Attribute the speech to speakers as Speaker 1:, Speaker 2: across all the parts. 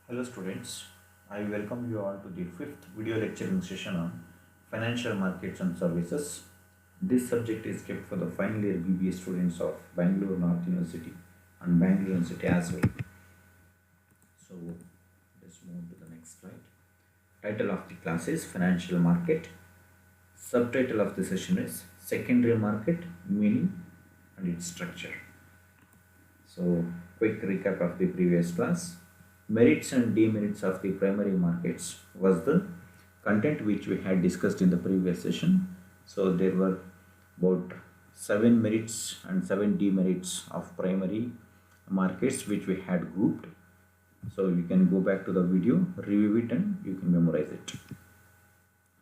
Speaker 1: Hello students, I welcome you all to the fifth video lecturing session on financial markets and services. This subject is kept for the final year BBA students of Bangalore North University and Bangalore University as well. So let's move to the next slide. Title of the class is Financial Market. Subtitle of the session is Secondary Market, Meaning and its Structure. So quick recap of the previous class. Merits and demerits of the primary markets was the content which we had discussed in the previous session. So there were about 7 merits and 7 demerits of primary markets which we had grouped. So you can go back to the video, review it and you can memorize it.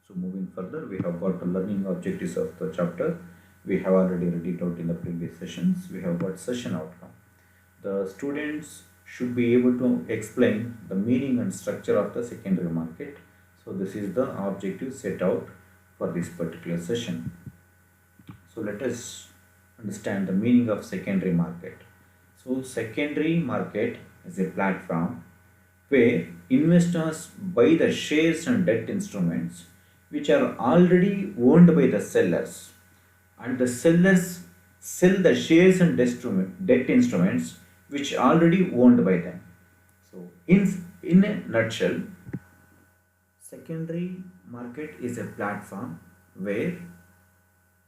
Speaker 1: So moving further, we have got the learning objectives of the chapter. We have already read it out in the previous sessions. We have got session outcome. The students should be able to explain the meaning and structure of the secondary market. So this is the objective set out for this particular session. So let us understand the meaning of secondary market. So secondary market is a platform where investors buy the shares and debt instruments which are already owned by the sellers, and the sellers sell the shares and debt instruments which already owned by them. So in a nutshell, secondary market is a platform where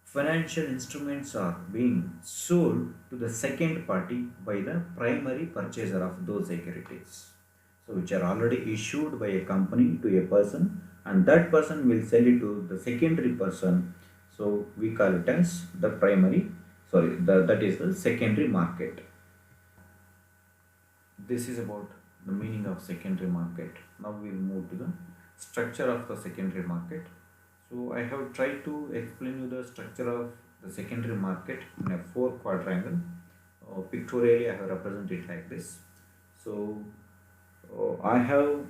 Speaker 1: financial instruments are being sold to the second party by the primary purchaser of those securities. So which are already issued by a company to a person, and that person will sell it to the secondary person. So we call it as the that is the secondary market. This is about the meaning of secondary market. Now we will move to the structure of the secondary market. So I have tried to explain you the structure of the secondary market in a 4 quadrangle. Pictorially I have represented it like this. So I have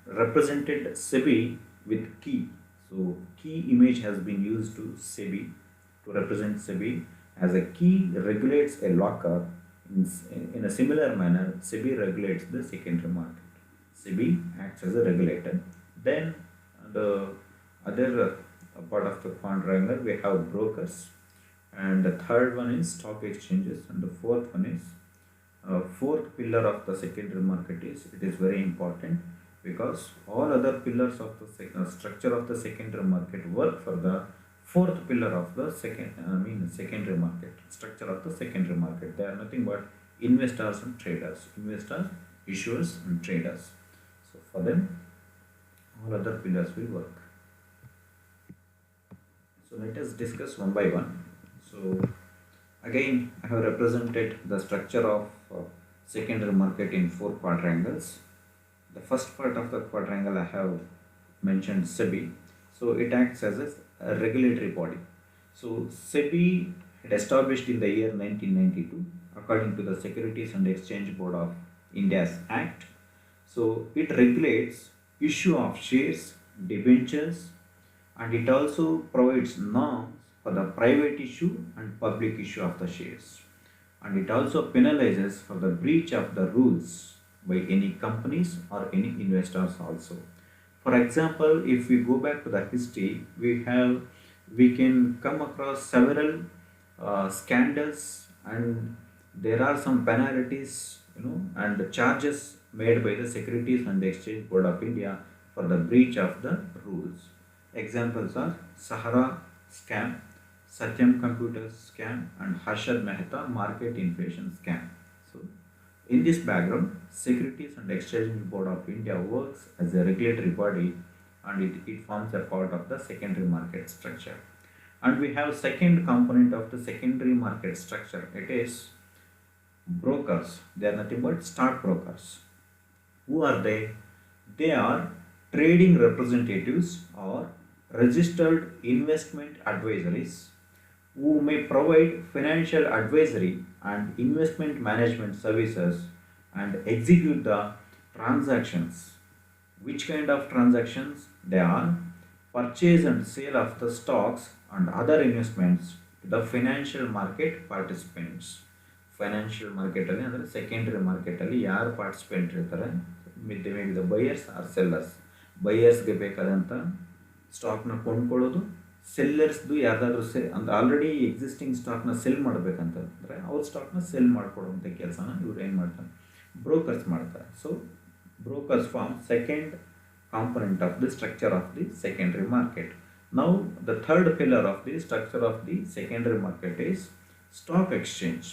Speaker 1: represented SEBI with key. So key image has been used to SEBI to represent SEBI as a key regulates a locker. In a similar manner, SEBI regulates the secondary market. SEBI acts as a regulator. Then the other part of the quadrangle we have brokers, and the third one is stock exchanges, and the fourth one is fourth pillar of the secondary market is it is very important because all other pillars of the structure of the secondary market work for the fourth pillar of the secondary market structure of the secondary market. They are nothing but investors and traders, investors, issuers and traders. So for them all other pillars will work. So let us discuss one by one. So again I have represented the structure of secondary market in 4 quadrangles. The first part of the quadrangle I have mentioned SEBI. So it acts as a regulatory body. So SEBI had established in the year 1992 according to the Securities and Exchange Board of India's Act. So it regulates issue of shares, debentures, and it also provides norms for the private issue and public issue of the shares. And it also penalizes for the breach of the rules by any companies or any investors also. For example, if we go back to the history, we can come across several scandals, and there are some penalties, and the charges made by the Securities and Exchange Board of India for the breach of the rules. Examples are Sahara scam, Satyam Computers scam, and Harshad Mehta market inflation scam. So in this background, Securities and Exchange Board of India works as a regulatory body, and it forms a part of the secondary market structure. And we have second component of the secondary market structure. It is brokers. They are nothing but stockbrokers. Who are they? They are trading representatives or registered investment advisories who may provide financial advisory and investment management services and execute the transactions. Which kind of transactions? They are purchase and sale of the stocks and other investments to the financial market participants. Financial ಮಾರ್ಕೆಟಲ್ಲಿ ಅಂದರೆ secondary ಮಾರ್ಕೆಟಲ್ಲಿ ಯಾರು participant ಇರ್ತಾರೆ, may be the buyers or sellers. ಬೈಯರ್ಸ್ಗೆ ಬೇಕಾದಂಥ ಸ್ಟಾಕ್ನ ಕೊಂಡ್ಕೊಳ್ಳೋದು, ಸೆಲ್ಲರ್ಸ್ದು ಯಾವ್ದಾದ್ರು ಅಂದರೆ ಆಲ್ರೆಡಿ ಎಕ್ಸಿಸ್ಟಿಂಗ್ ಸ್ಟಾಕ್ನ ಸೆಲ್ ಮಾಡಬೇಕಂತಂದರೆ ಅವ್ರ ಸ್ಟಾಕ್ನ ಸೆಲ್ ಮಾಡಿಕೊಡುವಂಥ ಕೆಲಸನ ಇವ್ರು ಏನು ಮಾಡ್ತಾರೆ, ಬ್ರೋಕರ್ಸ್ ಮಾಡ್ತಾರೆ. So brokers form second component of the structure of the secondary market. Now the third pillar of the structure of the secondary market is stock exchange.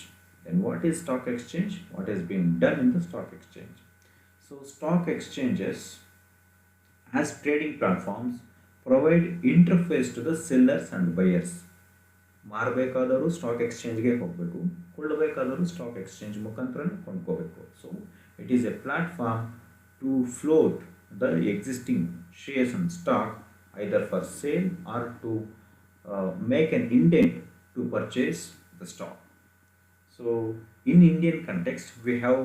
Speaker 1: Then what is stock exchange? What is being done in the stock exchange? So stock exchanges as trading platforms provide interface to the sellers and buyers. ಮಾರಬೇಕಾದರೂ stock ಎಕ್ಸ್ಚೇಂಜ್ಗೆ ಹೋಗಬೇಕು, ಕೊಳ್ಳಬೇಕಾದರೂ stock exchange ಮುಖಾಂತರನೇ ಕೊಂಡ್ಕೋಬೇಕು. So it is a platform to float the existing shares and stock either for sale or to make an indent to purchase the stock. So in Indian context we have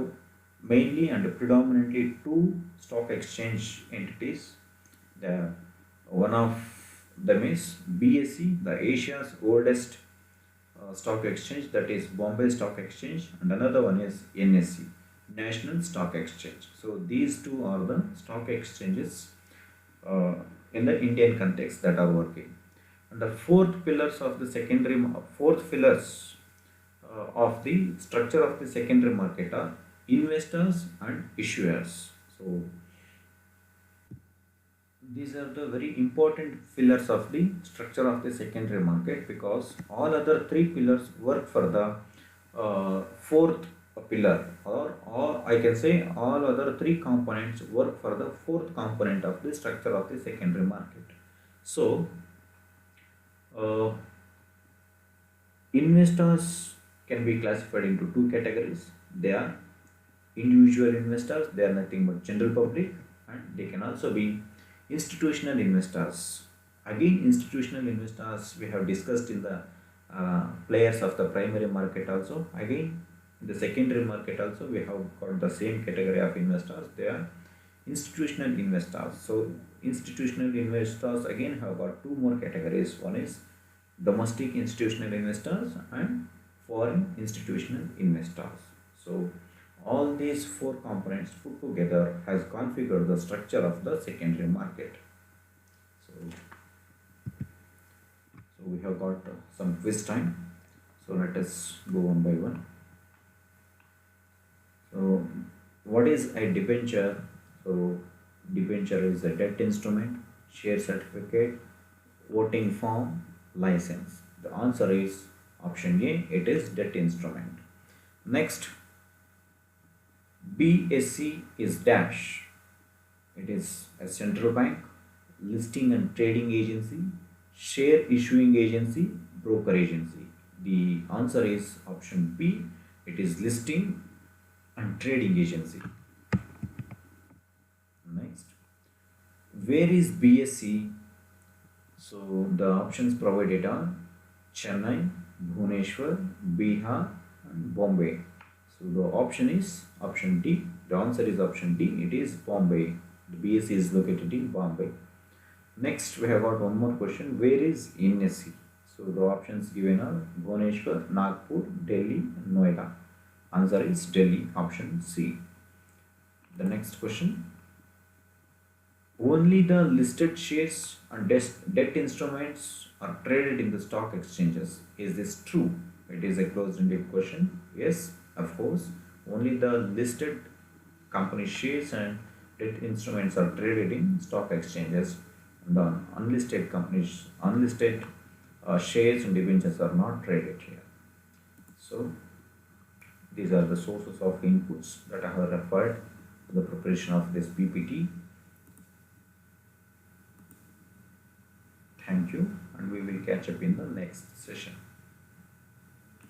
Speaker 1: mainly and predominantly two stock exchange entities. The one of them is BSE, the Asia's oldest stock exchange, that is Bombay Stock Exchange, and another one is NSE, National Stock Exchange. So these two are the stock exchanges in the Indian context that are working. And the fourth pillars of the of the structure of the secondary market are investors and issuers. So these are the very important pillars of the structure of the secondary market, because all other three pillars work for the fourth pillar, or I can say all other three components work for the fourth component of the structure of the secondary market. So investors can be classified into two categories. They are individual investors, they are nothing but general public, and they can also be institutional investors. Again, institutional investors we have discussed in the players of the primary market also. Again, in the secondary market also we have got the same category of investors. They are institutional investors. So institutional investors again have got two more categories. One is domestic institutional investors and foreign institutional investors. So all these four components put together has configured the structure of the secondary market. So we have got some quiz time. So let us go one by one. So what is a debenture? So debenture is a debt instrument, share certificate, voting form, license. The answer is option A, it is debt instrument. Next, BSE is dash. It is a central bank, listing and trading agency, share issuing agency, broker agency. The answer is option B, it is listing and trading agency. Next, where is BSE? So the options provided are Chennai, Bhubaneswar, Bihar and Bombay. So the option is option D. The answer is option D, it is Bombay. The BSE is located in Bombay. Next, we have got one more question. Where is NSE? So the options given are Bhubaneswar, Nagpur, Delhi and Noida. Answer is Delhi, option C. The next question. Only the listed shares and debt instruments are traded in the stock exchanges. Is this true? It is a closed-ended question. Yes, of course. Only the listed company shares and debt instruments are traded in stock exchanges. And the unlisted companies, shares and debentures are not traded here. So these are the sources of inputs that I have referred to the preparation of this PPT. Thank you, and we will catch up in the next session.